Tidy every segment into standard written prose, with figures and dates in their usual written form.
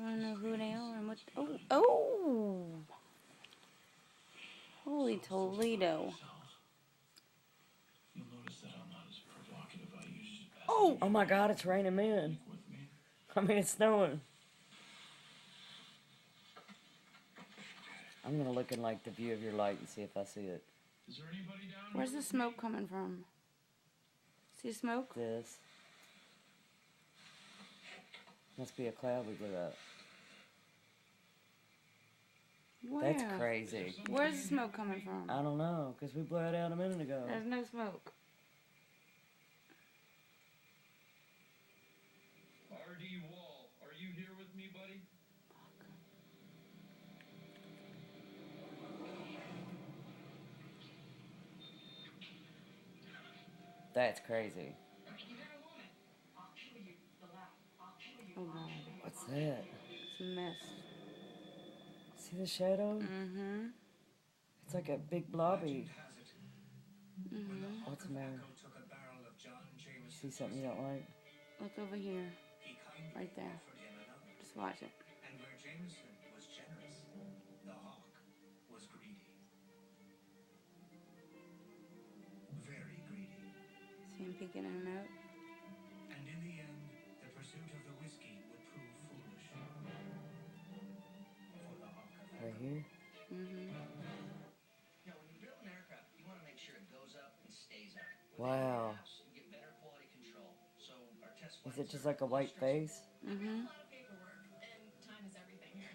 don't know who they are and what. Oh, oh! Holy Toledo! Oh! Oh my God! It's raining men. I mean, it's snowing. I'm gonna look in like the view of your light and see if I see it. Is there anybody down Where's here the smoke coming from? See smoke? This must be a cloud we blew out. Where? That's crazy. Where's the smoke coming from? I don't know, because we blew it out a minute ago. There's no smoke. R.D. Wall, are you here with me, buddy? That's crazy. Oh God. What's that? It's a mist. See the shadow? Mm-hmm. It's like a big blobby. Mm-hmm. What's the matter? See something you don't like? Look over here. Right there. Just watch it. And where Jameson was generous, the hawk was greedy. Very greedy. See him peeking in and out? And in the end, the pursuit of the whiskey would prove foolish. For the hawk of Right here? Mm-hmm. You know, when you build an aircraft, you want to make sure it goes up and stays up. Wow. You get better quality control. So our test Is it just like a white face? Mm-hmm. A lot of paperwork, and time is everything here.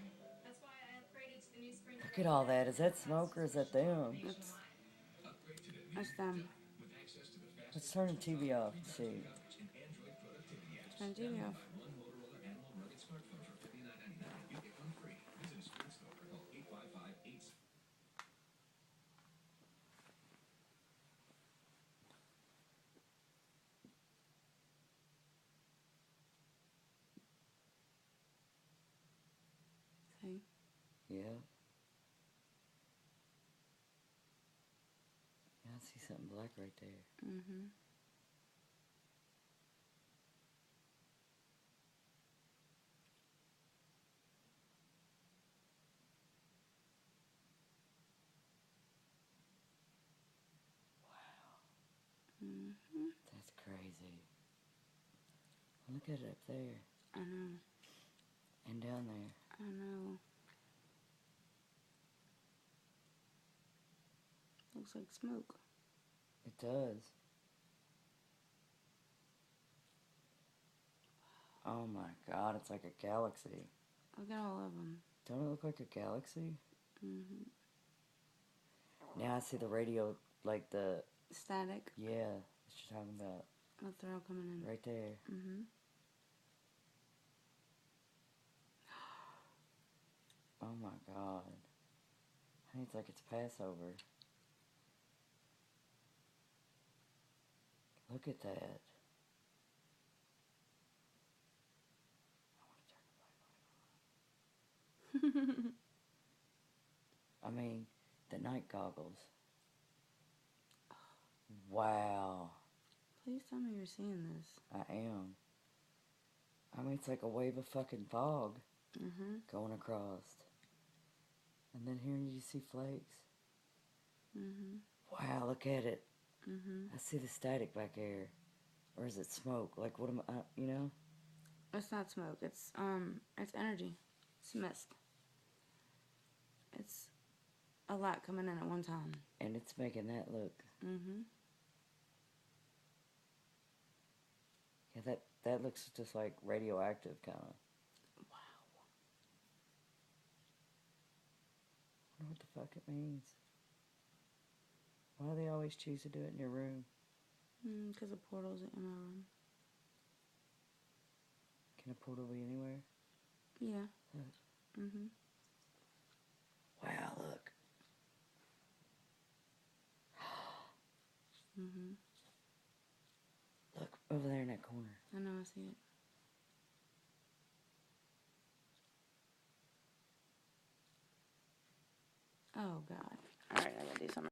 That's why I upgraded to the new spring. Look at all that. Is that smoke or is that them? That's them. Let's turn the TV off and see. Turn the TV off. See? Yeah. Yeah, I see something black right there. Mm-hmm. Mm-hmm. That's crazy. Look at it up there. I know. And down there. I know. Looks like smoke. It does. Oh my God, it's like a galaxy. Look at all of them. Don't it look like a galaxy? Mm-hmm. Now I see the radio, like the... Static. Yeah, that's what you're talking about. Look, they're all coming in. Right there. Mm-hmm. Oh my God. I think it's like it's Passover. Look at that. I want to turn the light on. I mean, the night goggles. Wow. Please tell me you're seeing this. I am. I mean, it's like a wave of fucking fog going across. And then here you see flakes. Wow, look at it. I see the static back there. Or is it smoke? Like, what am I, you know? It's not smoke. It's energy. It's mist. It's a lot coming in at one time. And it's making that look. Yeah, that looks just like radioactive, kind of. Wow. I wonder what the fuck it means. Why do they always choose to do it in your room? Because the portal's in my room. Can a portal be anywhere? Yeah. Look. Wow, look. Look, over there in that corner. I know, I see it. Oh, God. Alright, I gotta do something.